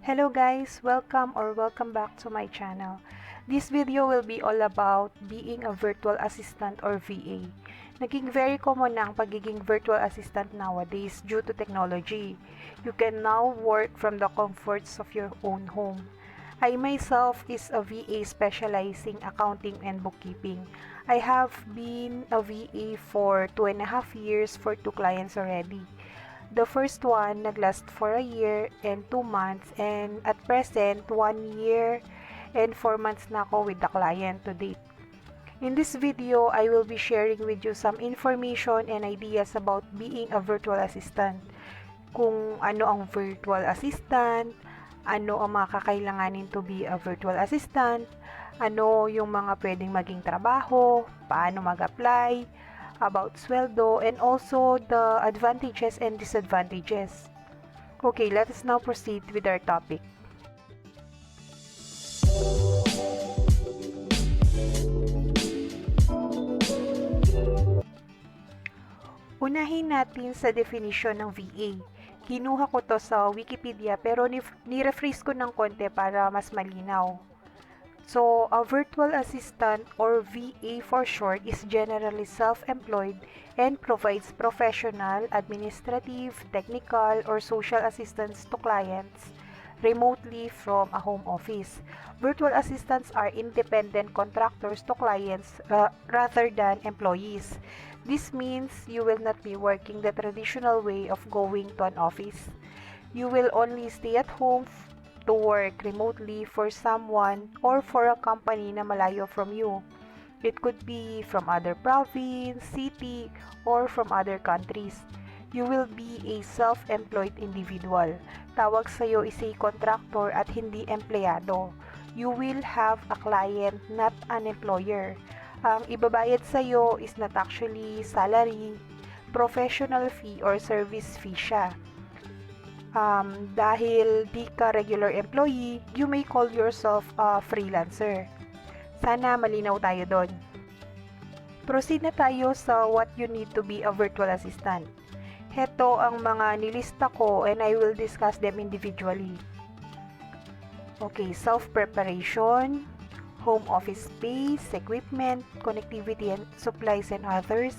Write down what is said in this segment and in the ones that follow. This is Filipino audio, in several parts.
Hello guys, welcome back to my channel. This video will be all about being a virtual assistant or VA. Naging very common na ang pagiging virtual assistant nowadays due to technology. You can now work from the comforts of your own home. I myself is a VA specializing accounting and bookkeeping. I have been a VA for 2.5 years for 2 clients already. The first one naglast for a year and 2 months, and at present 1 year and 4 months na ako with the client to date. In this video, I will be sharing with you some information and ideas about being a virtual assistant. Kung ano ang virtual assistant, ano ang mga kakailanganin to be a virtual assistant, ano yung mga pwedeng maging trabaho, paano mag-apply, about sweldo, and also the advantages and disadvantages. Okay, let us now proceed with our topic. Unahin natin sa definition ng VA. Kinuha ko to sa Wikipedia pero ni-rephrase ko ng konti para mas malinaw. So, a virtual assistant or VA for short is generally self-employed and provides professional, administrative, technical, or social assistance to clients remotely from a home office. Virtual assistants are independent contractors to clients rather than employees. This means you will not be working the traditional way of going to an office. You will only stay at home to work remotely for someone or for a company na malayo from you. It could be from other province, city, or from other countries. You will be a self-employed individual. Tawag sa'yo is a contractor at hindi empleyado. You will have a client, not an employer. Ang ibabayad sa'yo is not actually salary, professional fee or service fee siya. Dahil di ka regular employee, you may call yourself a freelancer. Sana malinaw tayo doon. Proceed na tayo sa what you need to be a virtual assistant. Heto ang mga nilista ko and I will discuss them individually. Okay, self-preparation, home office space, equipment, connectivity and supplies and others,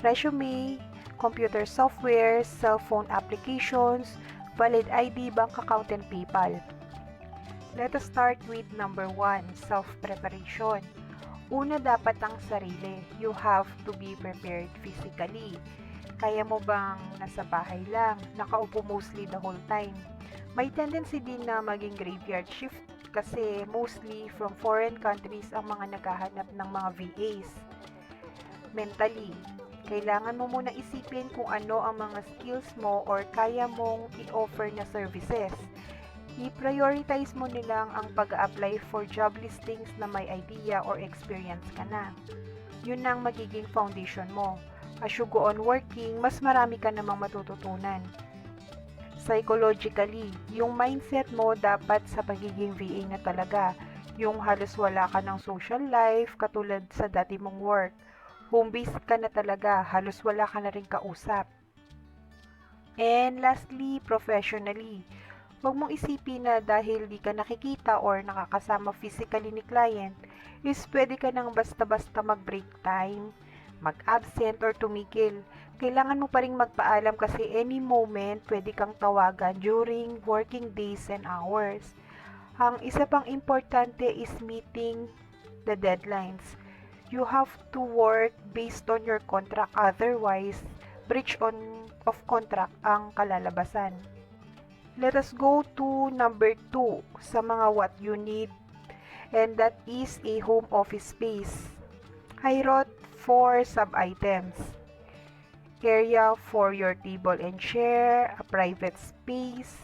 resume, computer software, cell phone applications, valid ID, bank account, and PayPal. Let us start with number 1, self-preparation. Una, dapat ang sarili. You have to be prepared physically. Kaya mo bang nasa bahay lang, nakaupo mostly the whole time? May tendency din na maging graveyard shift kasi mostly from foreign countries ang mga naghahanap ng mga VAs. Mentally, kailangan mo muna isipin kung ano ang mga skills mo or kaya mong i-offer na services. I-prioritize mo nilang ang pag-apply for job listings na may idea or experience ka na. Yun ang magiging foundation mo. As you go on working, mas marami ka namang matututunan. Psychologically, yung mindset mo dapat sa pagiging VA na talaga. Yung halos wala ka ng social life katulad sa dati mong work. Home-based ka na talaga, halos wala ka na rin kausap. And lastly, professionally. Huwag mong isipin na dahil di ka nakikita or nakakasama physically ni client, is pwede ka nang basta-basta mag-break time, mag-absent or tumigil. Kailangan mo pa rin magpaalam kasi any moment pwede kang tawagan during working days and hours. Ang isa pang importante is meeting the deadlines. You have to work based on your contract, otherwise, breach of contract ang kalalabasan. Let us go to number 2 sa mga what you need, and that is a home office space. I wrote 4 sub-items. Area for your table and chair, a private space,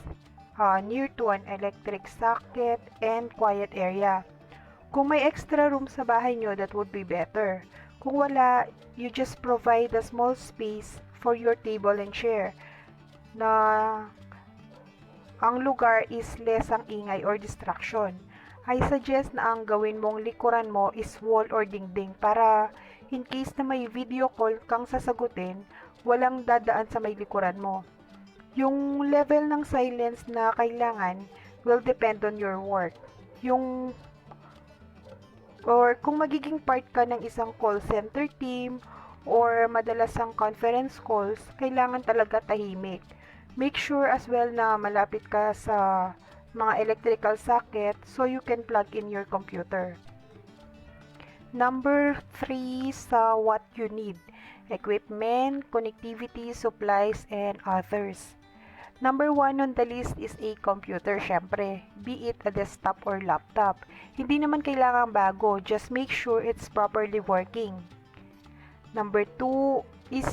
near to an electric socket, and quiet area. Kung may extra room sa bahay nyo, that would be better. Kung wala, you just provide a small space for your table and chair na ang lugar is less ang ingay or distraction. I suggest na ang gawin mong likuran mo is wall or dingding para in case na may video call kang sasagutin, walang dadaan sa may likuran mo. Yung level ng silence na kailangan will depend on your work. Or kung magiging part ka ng isang call center team or madalas ang conference calls, kailangan talaga tahimik. Make sure as well na malapit ka sa mga electrical socket so you can plug in your computer. Number 3 sa what you need: equipment, connectivity, supplies, and others. Number 1 on the list is a computer, syempre. Be it a desktop or laptop. Hindi naman kailangan bago, just make sure it's properly working. Number 2 is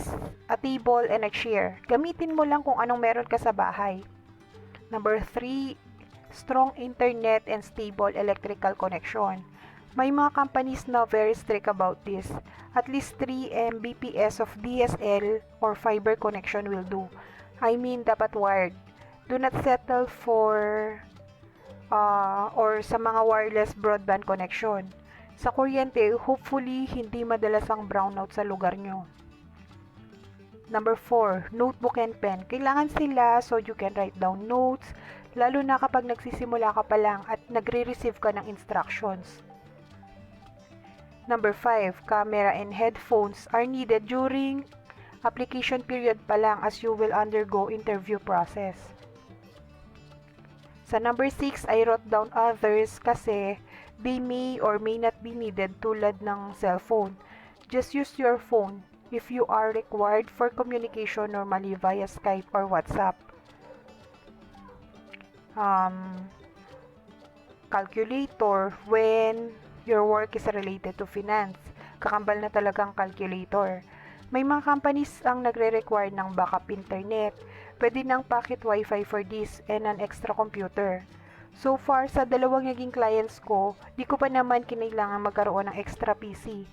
a table and a chair. Gamitin mo lang kung anong meron ka sa bahay. Number 3, strong internet and stable electrical connection. May mga companies na very strict about this. At least 3 Mbps of DSL or fiber connection will do. I mean, dapat wired. Do not settle for or sa mga wireless broadband connection. Sa kuryente, hopefully, hindi madalas ang brownout sa lugar nyo. Number 4, notebook and pen. Kailangan sila so you can write down notes, lalo na kapag nagsisimula ka pa lang at nagre-receive ka ng instructions. Number 5, camera and headphones are needed during application period pa lang as you will undergo interview process. Sa number 6, I wrote down others kasi they may or may not be needed tulad ng cellphone. Just use your phone if you are required for communication normally via Skype or WhatsApp. Calculator when your work is related to finance. Kakambal na talagang calculator. May mga companies ang nagre-require ng backup internet. Pwede ng pocket wifi for this and an extra computer. So far, sa dalawang naging clients ko, di ko pa naman kinailangan magkaroon ng extra PC.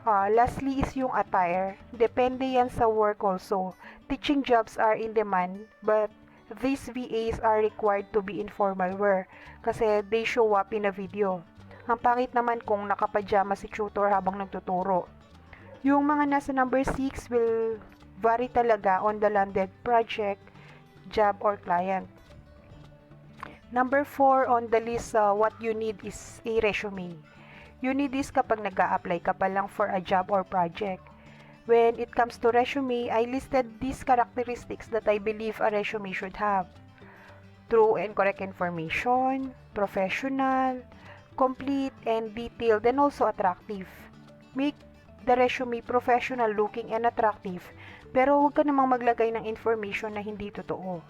Lastly is yung attire. Depende yan sa work also. Teaching jobs are in demand, but these VAs are required to be in formal wear kasi they show up in a video. Ang pangit naman kung nakapajama si tutor habang nagtuturo. Yung mga nasa number 6 will vary talaga on the landed project, job, or client. Number 4 on the list, what you need is a resume. You need this kapag nag-a-apply ka pa lang for a job or project. When it comes to resume, I listed these characteristics that I believe a resume should have. True and correct information, professional, complete and detailed, and also attractive. Make the resume professional looking and attractive, pero huwag ka namang maglagay ng information na hindi totoo.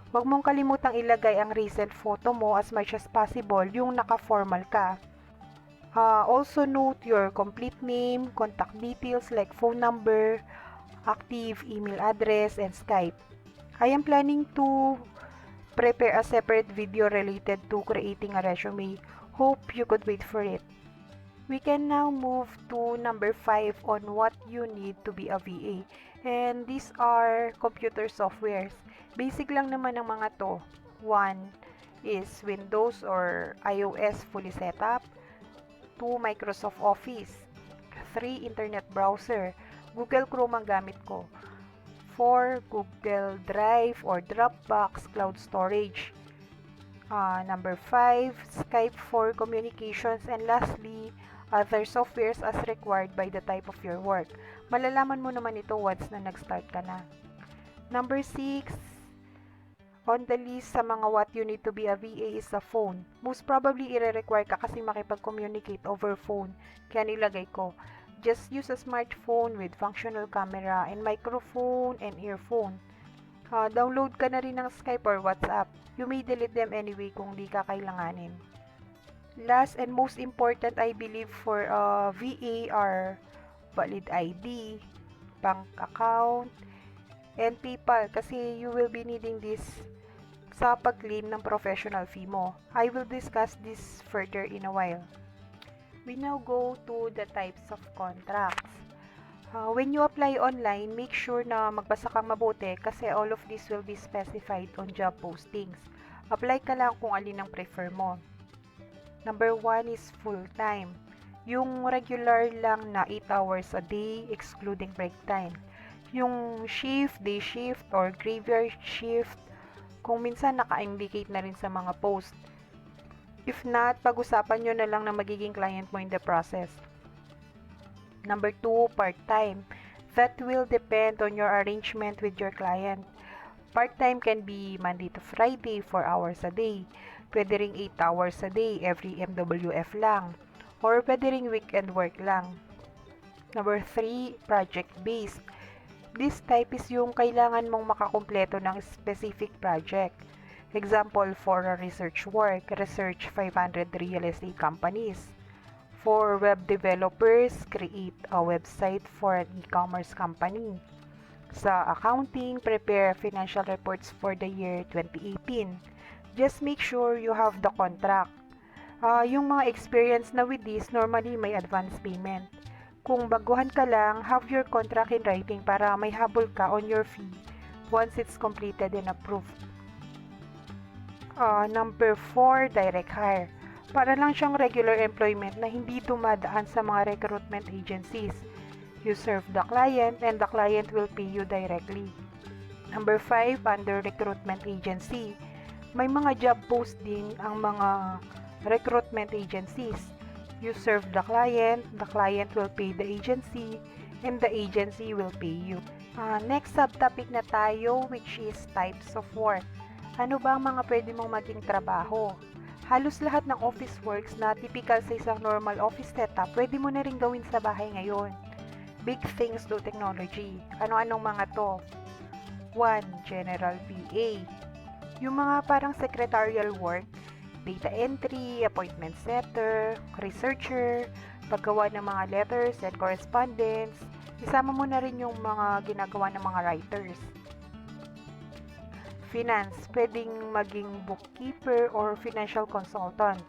Huwag mong kalimutang ilagay ang recent photo mo as much as possible, yung naka-formal ka. Also note your complete name, contact details like phone number, active email address, and Skype. I am planning to prepare a separate video related to creating a resume. Hope you could wait for it. We can now move to number 5 on what you need to be a VA. And these are computer softwares. Basic lang naman ng mga to. 1 is Windows or iOS fully set up. 2, Microsoft Office. 3, Internet browser. Google Chrome ang gamit ko. 4, Google Drive or Dropbox cloud storage. Number 5, Skype for communications. And lastly, other softwares as required by the type of your work. Malalaman mo naman ito once na nag-start ka na. Number 6, on the list sa mga what you need to be a VA is a phone. Most probably, i-require ka kasi makipag-communicate over phone. Kaya nilagay ko, just use a smartphone with functional camera and microphone and earphone. Download ka na rin ng Skype or WhatsApp. You may delete them anyway kung di ka kailanganin. Last and most important, I believe, for VA are valid ID, bank account, and PayPal kasi you will be needing this sa pag-claim ng professional fee mo. I will discuss this further in a while. We now go to the types of contracts. When you apply online, make sure na magbasa kang mabuti kasi all of this will be specified on job postings. Apply ka lang kung alin ang prefer mo. Number 1 is full-time. Yung regular lang na 8 hours a day, excluding break time. Yung shift, day shift, or graveyard shift, Kung minsan naka-indicate na rin sa mga post. If not, pag-usapan nyo na lang na magiging client mo in the process. Number 2, part-time. That will depend on your arrangement with your client. Part-time can be Monday to Friday, 4 hours a day. Pwede ring 8 hours a day, every MWF lang. Or pwede ring weekend work lang. Number 3, project-based. This type is yung kailangan mong makakumpleto ng specific project. Example, for a research work, research 500 real estate companies. For web developers, create a website for an e-commerce company. Sa accounting, prepare financial reports for the year 2018. Just make sure you have the contract. Yung mga experience na with this, normally may advance payment. Kung baguhan ka lang, have your contract in writing para may habol ka on your fee once it's completed and approved. Number 4, direct hire. Para lang siyang regular employment na hindi dumadaan sa mga recruitment agencies. You serve the client and the client will pay you directly. Number 5, under recruitment agency. May mga job post din ang mga recruitment agencies. You serve the client will pay the agency, and the agency will pay you. Next subtopic na tayo, which is types of work. Ano ba ang mga pwede mong maging trabaho? Halos lahat ng office works na typical sa isang normal office setup, pwede mo na rin gawin sa bahay ngayon. Big things to technology. Ano-anong mga to? 1. General PA. Yung mga parang secretarial work, data entry, appointment setter, researcher, paggawa ng mga letters and correspondence. Isama mo na rin yung mga ginagawa ng mga writers. Finance, pwedeng maging bookkeeper or financial consultant.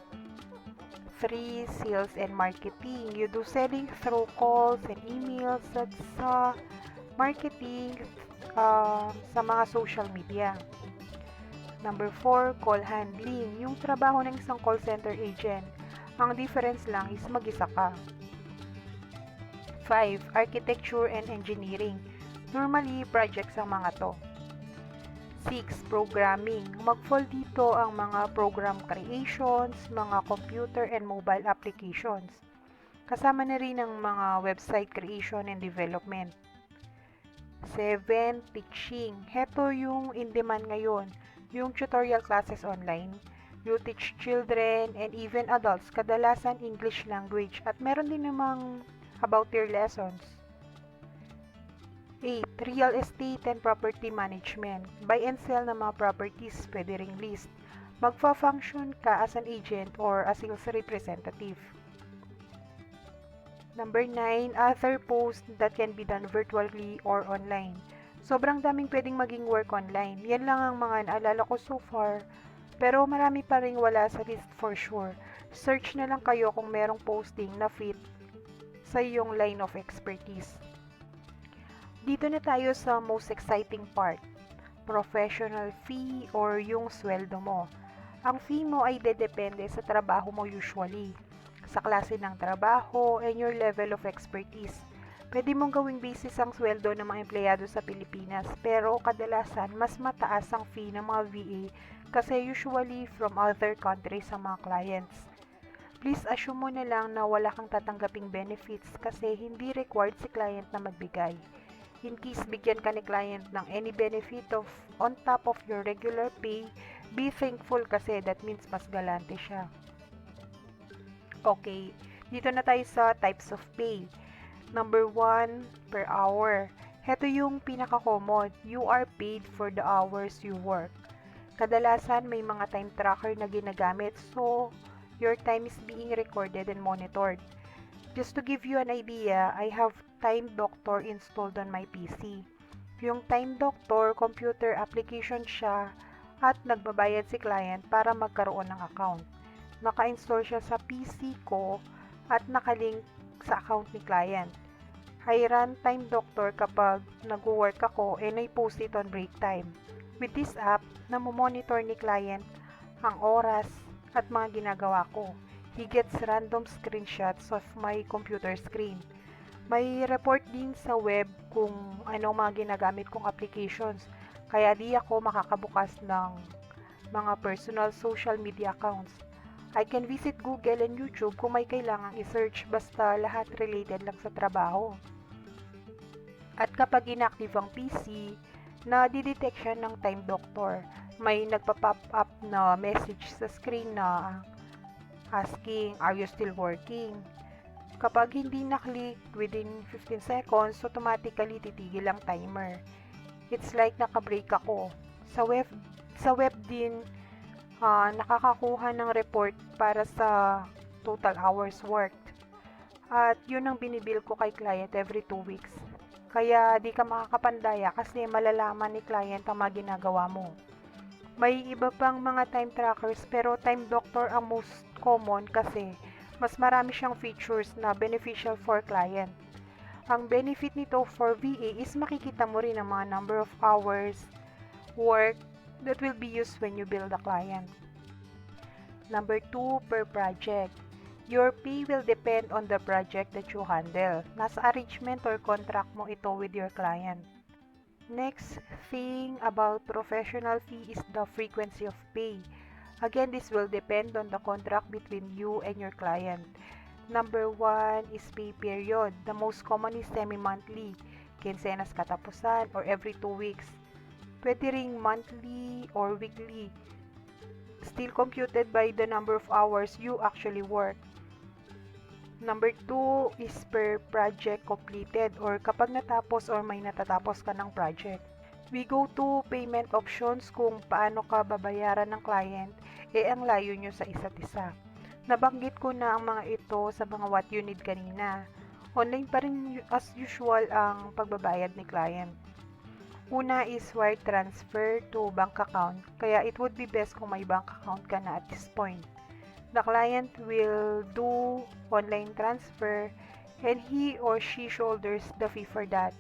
3. Sales and marketing. You do selling through calls and emails at sa marketing sa mga social media. Number 4, call handling. Yung trabaho ng isang call center agent. Ang difference lang is mag-isa ka. 5. Architecture and engineering. Normally, projects ang mga to. 6. Programming. Mag-fall dito ang mga program creations, mga computer and mobile applications. Kasama na rin ang mga website creation and development. 7. Teaching. Heto yung in-demand ngayon. Yung tutorial classes online. You teach children and even adults, kadalasan English language. At meron din namang about their lessons. 8. Real estate and property management. Buy and sell ng mga properties, pwede ring list. Magfa-function ka as an agent or a sales representative. Number 9. Other posts that can be done virtually or online. Sobrang daming pwedeng maging work online. Yan lang ang mga naalala ko so far. Pero marami pa rin wala sa list for sure. Search na lang kayo kung merong posting na fit sa iyong line of expertise. Dito na tayo sa most exciting part, professional fee or yung sweldo mo. Ang fee mo ay dedepende sa trabaho mo usually, sa klase ng trabaho and your level of expertise. Pwede mong gawing basis ang sweldo ng mga empleyado sa Pilipinas, pero kadalasan mas mataas ang fee ng mga VA kasi usually from other countries ang mga clients. Please assume mo na lang na wala kang tatanggaping benefits kasi hindi required si client na magbigay. In case bigyan ka ni client ng any benefit on top of your regular pay, be thankful kasi that means mas galante siya. Okay, dito na tayo sa types of pay. Number 1, per hour. Heto yung pinaka-common. You are paid for the hours you work. Kadalasan may mga time tracker na ginagamit, so your time is being recorded and monitored. Just to give you an idea, I have Time Doctor installed on my PC. Yung Time Doctor, computer application siya at nagbabayad si client para magkaroon ng account. Naka-install siya sa PC ko at nakalink sa account ni client. I run Time Doctor kapag nag-work ako and I post it on break time. With this app, namomonitor ni client ang oras at mga ginagawa ko. He gets random screenshots of my computer screen. May report din sa web kung anong mga ginagamit kong applications. Kaya di ako makakabukas ng mga personal social media accounts. I can visit Google and YouTube kung may kailangang i-search basta lahat related lang sa trabaho. At kapag inactive ang PC, na-detect siya ng Time Doctor. May nagpa-pop up na message sa screen na asking, "Are you still working?" Kapag hindi na-click within 15 seconds, automatically titigil ang timer. It's like naka-break ako. Sa web din, nakakakuha ng report para sa total hours worked. At yun ang binibill ko kay client every 2 weeks. Kaya di ka makakapandaya kasi malalaman ni client ang mga ginagawa mo. May iba pang mga time trackers pero Time Doctor ang most common kasi mas marami siyang features na beneficial for client. Ang benefit nito for VA is makikita mo rin ang mga number of hours work that will be used when you bill the client. Number 2, per project. Your pay will depend on the project that you handle. Nasa arrangement or contract mo ito with your client. Next thing about professional fee is the frequency of pay. Again, this will depend on the contract between you and your client. Number 1 is pay period. The most common is semi-monthly, kinsenas katapusan, or every 2 weeks. Pwede ring monthly or weekly. Still computed by the number of hours you actually work. Number 2 is per project completed or kapag natapos or may natatapos ka ng project. We go to payment options kung paano ka babayaran ng client, ang layo nyo sa isa't isa. Nabanggit ko na ang mga ito sa mga what you need kanina. Online pa rin as usual ang pagbabayad ni client. Una is wire transfer to bank account, kaya it would be best kung may bank account ka na at this point. The client will do online transfer and he or she shoulders the fee for that.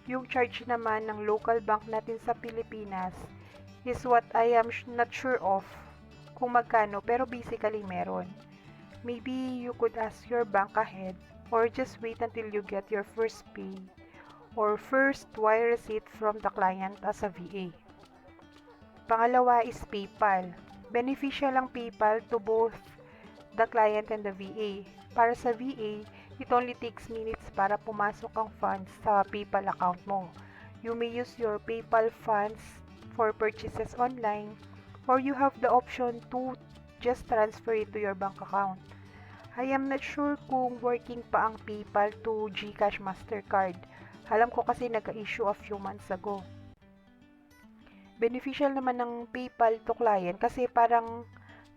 Yung charge naman ng local bank natin sa Pilipinas is what I am not sure of kung magkano pero basically meron. Maybe you could ask your bank ahead or just wait until you get your first pay or first wire receipt from the client as a VA. Pangalawa is PayPal. Beneficial ang PayPal to both the client and the VA. Para sa VA, it only takes minutes para pumasok ang funds sa PayPal account mo. You may use your PayPal funds for purchases online or you have the option to just transfer it to your bank account. I am not sure kung working pa ang PayPal to GCash Mastercard. Alam ko kasi nag-issue a few months ago. Beneficial naman ng PayPal to client kasi parang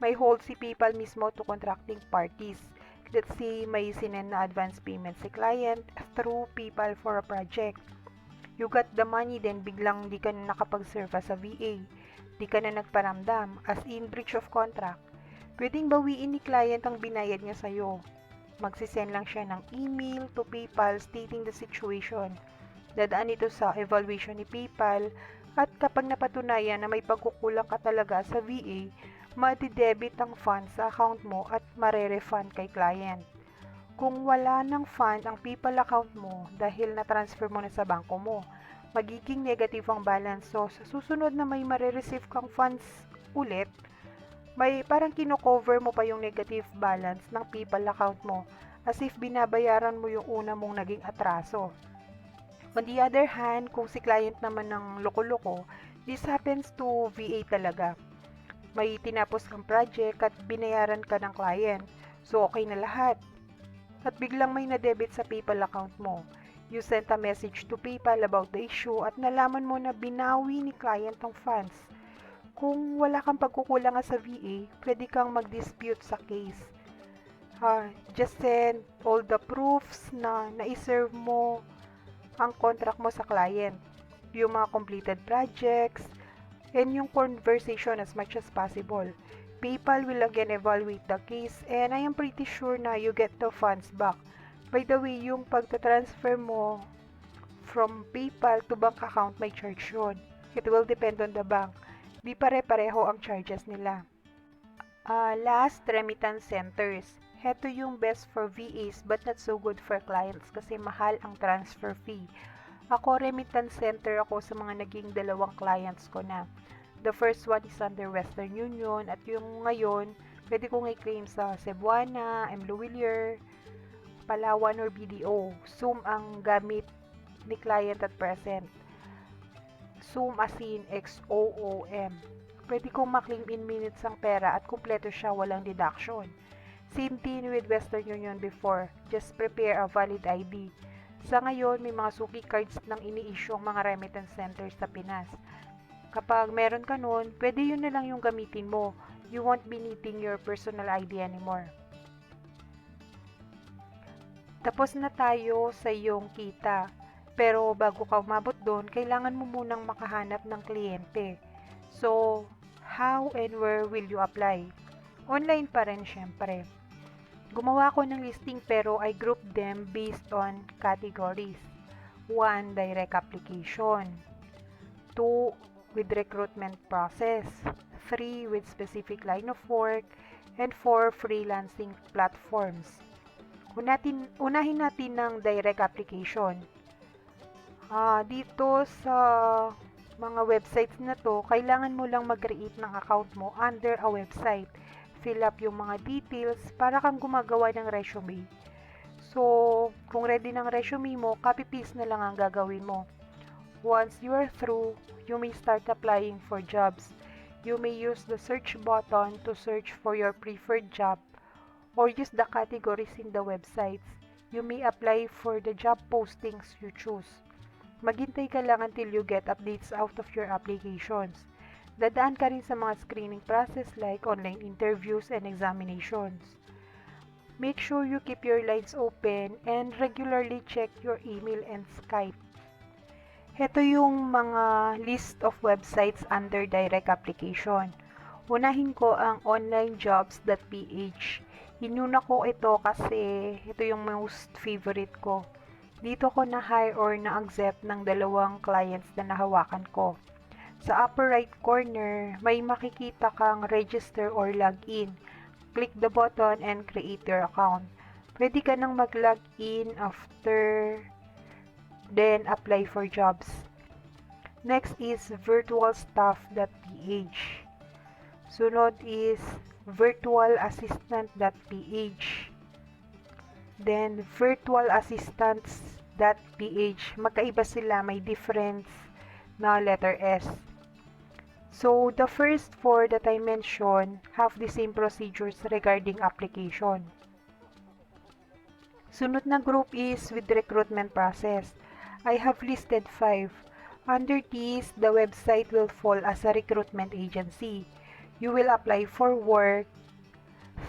may hold si PayPal mismo to contracting parties. Let's say may sinend na advance payment si client through PayPal for a project. You got the money then biglang di ka na nakapag-serve as a VA. Di ka na nagparamdam as in breach of contract. Pwedeng bawiin ni client ang binayad niya sa'yo. Magsisend lang siya ng email to PayPal stating the situation. Dadaan ito sa evaluation ni PayPal at kapag napatunayan na may pagkukulang ka talaga sa VA, ma-debit ang funds sa account mo at mare-refund kay client. Kung wala ng fund ang PayPal account mo dahil na-transfer mo na sa bangko mo, magiging negative ang balance. So, sa susunod na may mare-receive kang funds ulit, may parang kino-cover mo pa yung negative balance ng PayPal account mo as if binabayaran mo yung una mong naging atraso. On the other hand, kung si client naman ng loko-loko, this happens to VA talaga. May tinapos kang project at binayaran ka ng client, so okay na lahat. At biglang may na-debit sa PayPal account mo. You sent a message to PayPal about the issue at nalaman mo na binawi ni client ang funds. Kung wala kang pagkukulang sa VA, pwede kang mag-dispute sa case. Just send all the proofs na na-serve mo ang contract mo sa client, yung mga completed projects, and yung conversation as much as possible. PayPal will again evaluate the case and I am pretty sure na you get the funds back. By the way, yung pagta-transfer mo from PayPal to bank account may charge yun. It will depend on the bank. Di pare-pareho ang charges nila. Last, remittance centers. Heto yung best for VAs but not so good for clients kasi mahal ang transfer fee. Ako, remittance center ako sa mga naging dalawang clients ko na. The first one is under Western Union at yung ngayon, pwede kong i-claim sa Cebuana, M. Luwilier, Palawan or BDO. Zoom ang gamit ni client at present. Zoom as in XOOM. Pwede kong maklaim in minutes ang pera at kumpleto siya, walang deduction. Same thing with Western Union before. Just prepare a valid ID. Sa ngayon, may mga suki cards nang ini-issue ang mga remittance centers sa Pinas. Kapag meron ka nun, pwede yun na lang yung gamitin mo. You won't be needing your personal ID anymore. Tapos na tayo sa iyong kita. Pero bago ka umabot doon, kailangan mo munang makahanap ng kliyente. So, how and where will you apply? Online pa rin syempre. Gumawa ko ng listing pero I group them based on categories. 1. Direct application. 2. With recruitment process. 3. With specific line of work. And 4. Freelancing platforms. Unahin natin ng direct application. Dito sa mga websites na to, kailangan mo lang mag-create ng account mo under a website. Fill up yung mga details para kang gumagawa ng resume. So, kung ready ng resume mo, copy-paste na lang ang gagawin mo. Once you are through, you may start applying for jobs. You may use the search button to search for your preferred job or use the categories in the websites. You may apply for the job postings you choose. Maghintay ka lang until you get updates out of your applications. Dadaan ka rin sa mga screening process like online interviews and examinations. Make sure you keep your lines open and regularly check your email and Skype. Ito yung mga list of websites under direct application. Unahin ko ang onlinejobs.ph. Inuna ko ito kasi ito yung most favorite ko. Dito ko na-hire or na-accept ng dalawang clients na nahawakan ko. Sa upper right corner, may makikita kang register or login. Click the button and create your account. Pwede ka nang mag-login after then apply for jobs. Next is virtualstaff.ph. Sunod is virtualassistant.ph. Then virtualassistants.ph. Magkaiba sila, may difference na letter S. So, the first four that I mentioned have the same procedures regarding application. Sunod na group is with recruitment process. I have listed 5. Under these, the website will fall as a recruitment agency. You will apply for work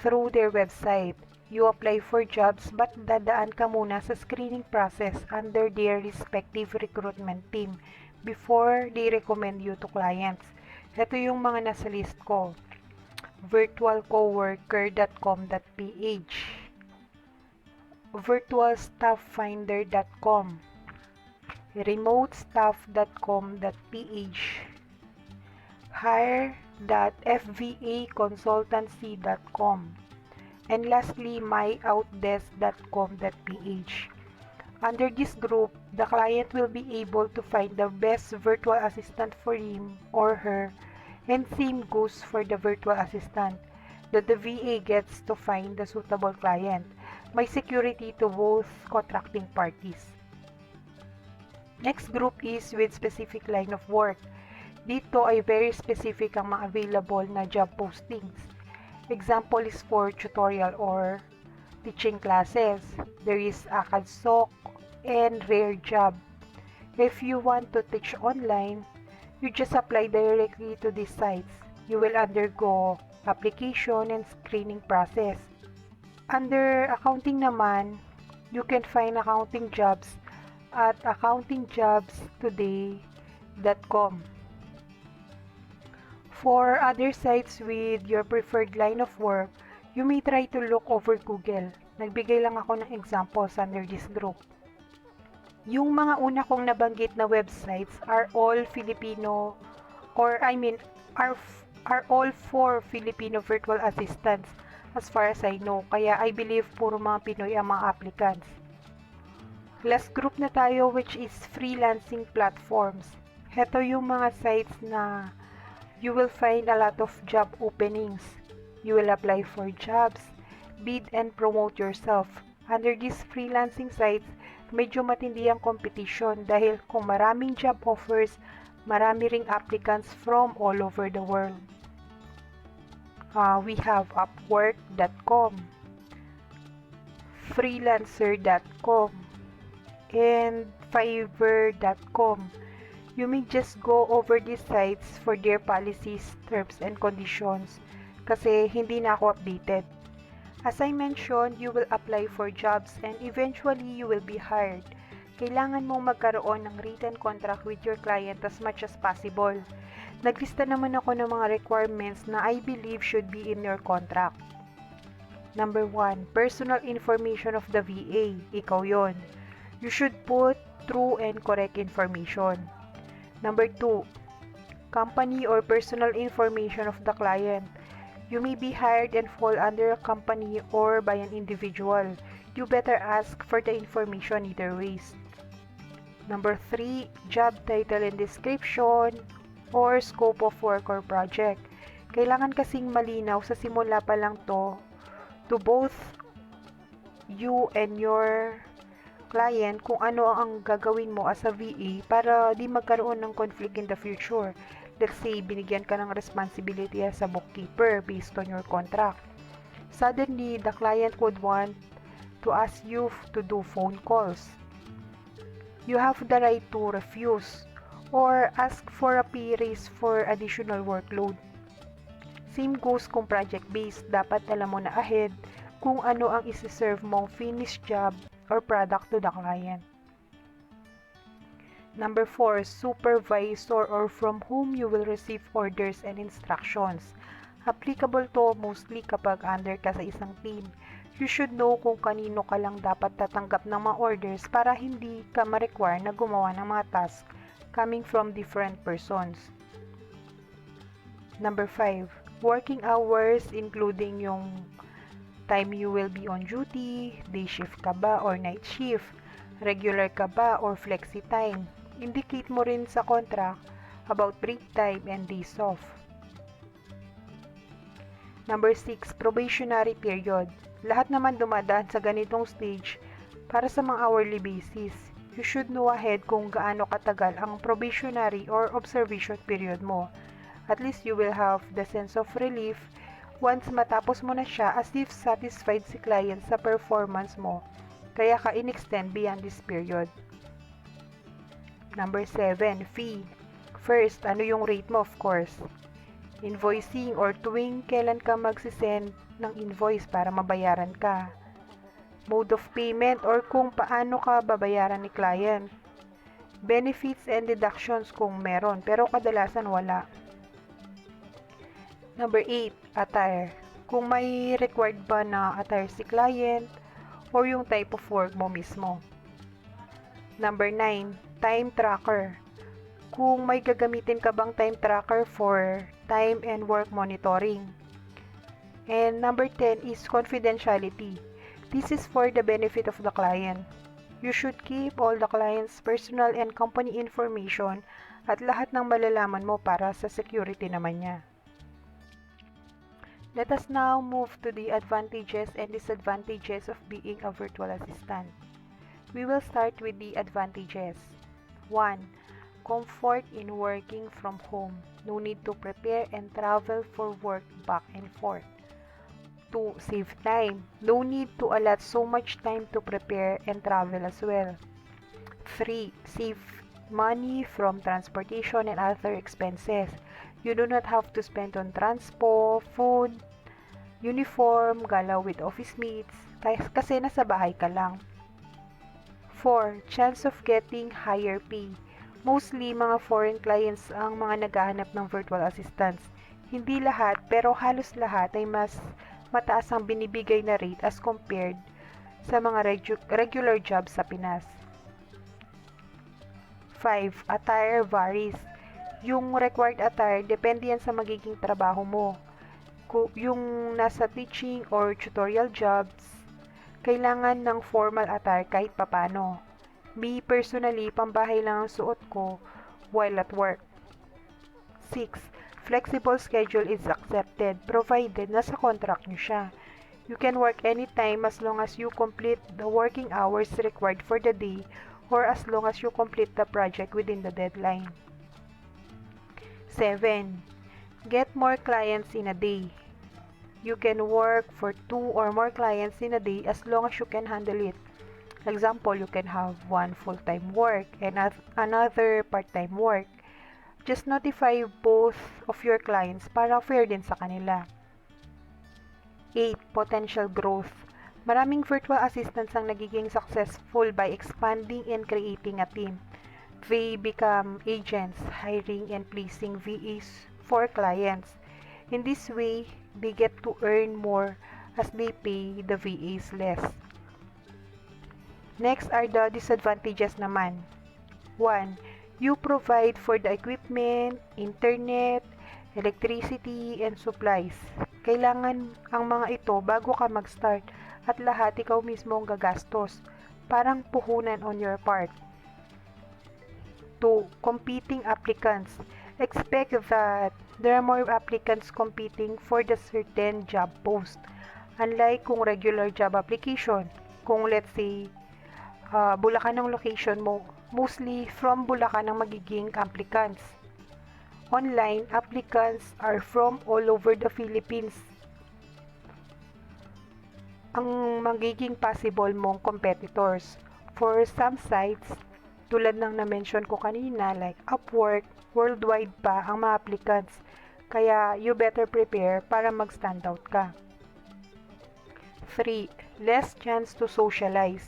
through their website. You apply for jobs but dadaan ka muna sa screening process under their respective recruitment team before they recommend you to clients. Ito yung mga nasa list ko. virtualcoworker.com.ph, virtualstafffinder.com, remotestaff.com.ph, hire.fvaconsultancy.com, and lastly, myoutdesk.com.ph. Under this group, the client will be able to find the best virtual assistant for him or her, and same goes for the virtual assistant, that the VA gets to find the suitable client. May security to both contracting parties. Next group is with specific line of work. Dito ay very specific ang mga available na job postings. Example is for tutorial or teaching classes. There is ACADSOC and rare job. If you want to teach online, you just apply directly to these sites. You will undergo application and screening process. Under accounting naman, you can find accounting jobs at accountingjobstoday.com. For other sites with your preferred line of work, you may try to look over Google. Nagbigay lang ako ng examples under this group. Yung mga una kong nabanggit na websites are all Filipino are all for Filipino virtual assistants as far as I know. Kaya I believe puro mga Pinoy ang mga applicants. Last group na tayo, which is freelancing platforms. Heto yung mga sites na you will find a lot of job openings. You will apply for jobs, bid and promote yourself. Under these freelancing sites, medyo matindi ang competition dahil kung maraming job offers, marami ring applicants from all over the world. We have Upwork.com, Freelancer.com, and Fiverr.com. You may just go over these sites for their policies, terms, and conditions kasi hindi na ako updated. As I mentioned, you will apply for jobs and eventually you will be hired. Kailangan mong magkaroon ng written contract with your client as much as possible. Naglista naman ako ng mga requirements na I believe should be in your contract. Number 1, personal information of the VA. Ikaw yon. You should put true and correct information. Number 2, company or personal information of the client. You may be hired and fall under a company or by an individual. You better ask for the information either ways. Number 3, job title and description or scope of work or project. Kailangan kasing malinaw sa simula pa lang to both you and your client kung ano ang gagawin mo as a VA para di magkaroon ng conflict in the future. Let's say, binigyan ka ng responsibility as a bookkeeper based on your contract. Suddenly, the client would want to ask you to do phone calls. You have the right to refuse or ask for a pay raise for additional workload. Same goes kung project-based, dapat alam mo na ahead kung ano ang isi-serve mong finished job or product to the client. Number 4, supervisor or from whom you will receive orders and instructions. Applicable to mostly kapag under ka sa isang team. You should know kung kanino ka lang dapat tatanggap ng mga orders para hindi ka ma-require na gumawa ng mga tasks coming from different persons. Number 5, working hours including yung time you will be on duty, day shift ka ba or night shift, regular ka ba or flexi time. Indicate mo rin sa contract about break time and days off. Number 6, probationary period. Lahat naman dumadaan sa ganitong stage para sa mga hourly basis. You should know ahead kung gaano katagal ang probationary or observation period mo. At least you will have the sense of relief once matapos mo na siya as if satisfied si client sa performance mo. Kaya ka in-extend beyond this period. Number 7, fee. First, ano yung rate mo of course. Invoicing or tuwing kailan ka magsisend ng invoice para mabayaran ka. Mode of payment or kung paano ka babayaran ni client. Benefits and deductions kung meron pero kadalasan wala. Number 8, attire. Kung may required ba na attire si client or yung type of work mo mismo. Number 9, time tracker. Kung may gagamitin ka bang time tracker for time and work monitoring. And number 10 is confidentiality. This is for the benefit of the client. You should keep all the client's personal and company information at lahat ng malalaman mo para sa security naman niya. Let us now move to the advantages and disadvantages of being a virtual assistant. We will start with the advantages. 1. Comfort in working from home. No need to prepare and travel for work back and forth. 2. Save time. No need to allot so much time to prepare and travel as well. 3. Save money from transportation and other expenses. You do not have to spend on transport, food, uniform, galaw with office mates, kasi nasa bahay ka lang. 4. Chance of getting higher pay. Mostly, mga foreign clients ang mga naghahanap ng virtual assistants. Hindi lahat, pero halos lahat ay mas mataas ang binibigay na rate as compared sa mga regular jobs sa Pinas. 5. Attire varies. Yung required attire, depende yan sa magiging trabaho mo. Yung nasa teaching or tutorial jobs, kailangan ng formal attire kahit papano. Me personally, pambahay lang ang suot ko while at work. 6. Flexible schedule is accepted provided nasa contract nyo siya. You can work anytime as long as you complete the working hours required for the day or as long as you complete the project within the deadline. 7. Get more clients in a day. You can work for 2 or more clients in a day as long as you can handle it. Example, you can have one full-time work and another part-time work. Just notify both of your clients para fair din sa kanila. 8. Potential growth. Maraming virtual assistants ang nagiging successful by expanding and creating a team. They become agents, hiring and placing VAs for clients. In this way, they get to earn more as they pay the VAs less. Next are the disadvantages naman. 1. You provide for the equipment, internet, electricity, and supplies. Kailangan ang mga ito bago ka mag-start at lahat ikaw mismo ang gagastos. Parang puhunan on your part. 2. Competing applicants. Expect that there are more applicants competing for the certain job post. Unlike kung regular job application, kung let's say, Bulacan ang location mo, mostly from Bulacan ang magiging applicants. Online, applicants are from all over the Philippines. Ang magiging possible mong competitors. For some sites, tulad ng na-mention ko kanina, like Upwork, worldwide pa ang mga applicants. Kaya you better prepare para mag-stand out ka. 3. Less chance to socialize.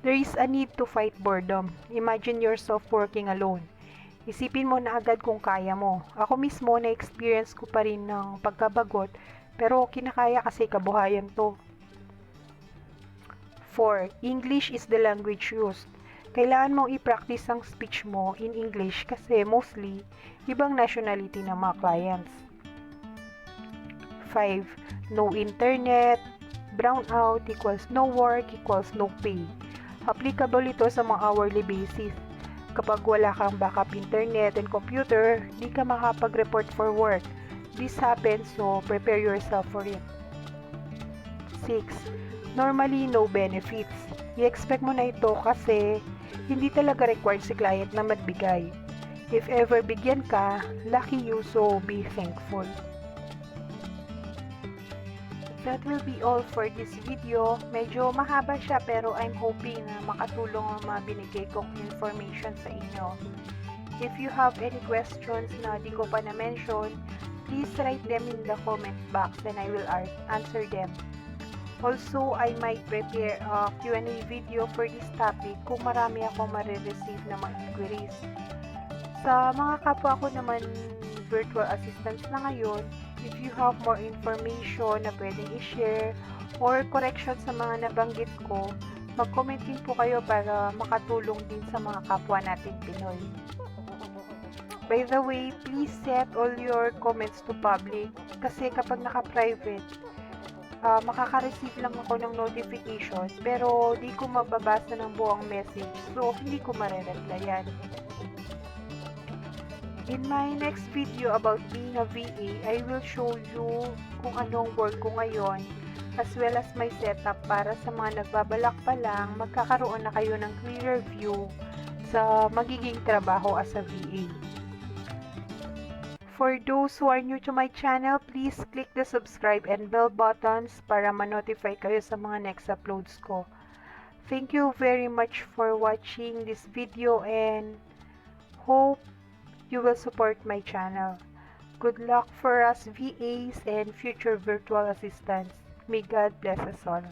There is a need to fight boredom. Imagine yourself working alone. Isipin mo na agad kung kaya mo. Ako mismo na-experience ko pa rin ng pagkabagot, pero kinakaya kasi kabuhayan to. 4. English is the language used. Kailangan mong i-practice ang speech mo in English kasi mostly ibang nationality ng mga clients. 5. No internet, brownout equals no work equals no pay. Applicable ito sa mga hourly basis. Kapag wala kang backup internet and computer, di ka makapag-report for work. This happens, so prepare yourself for it. 6. Normally, no benefits. I-expect mo na ito kasi hindi talaga required si client na magbigay. If ever bigyan ka, lucky you, so be thankful. That will be all for this video. Medyo mahaba siya pero I'm hoping na makatulong ang mga binigay kong information sa inyo. If you have any questions na di ko pa na-mention, please write them in the comment box and I will answer them. Also, I might prepare a Q&A video for this topic kung marami akong marireceive na mga inquiries. Sa mga kapwa ko naman virtual assistants na ngayon, if you have more information na pwedeng i-share or correction sa mga nabanggit ko, mag-comment din po kayo para makatulong din sa mga kapwa natin Pinoy. By the way, please set all your comments to public kasi kapag naka-private, makaka-receive lang ako ng notification pero di ko mababasa ng buong message, so hindi ko mare-replyan. In my next video about being a VA, I will show you kung anong work ko ngayon as well as my setup para sa mga nagbabalak pa lang, magkakaroon na kayo ng clearer view sa magiging trabaho as a VA. For those who are new to my channel, please click the subscribe and bell buttons para ma-notify kayo sa mga next uploads ko. Thank you very much for watching this video and hope you will support my channel. Good luck for us VAs and future virtual assistants. May God bless us all.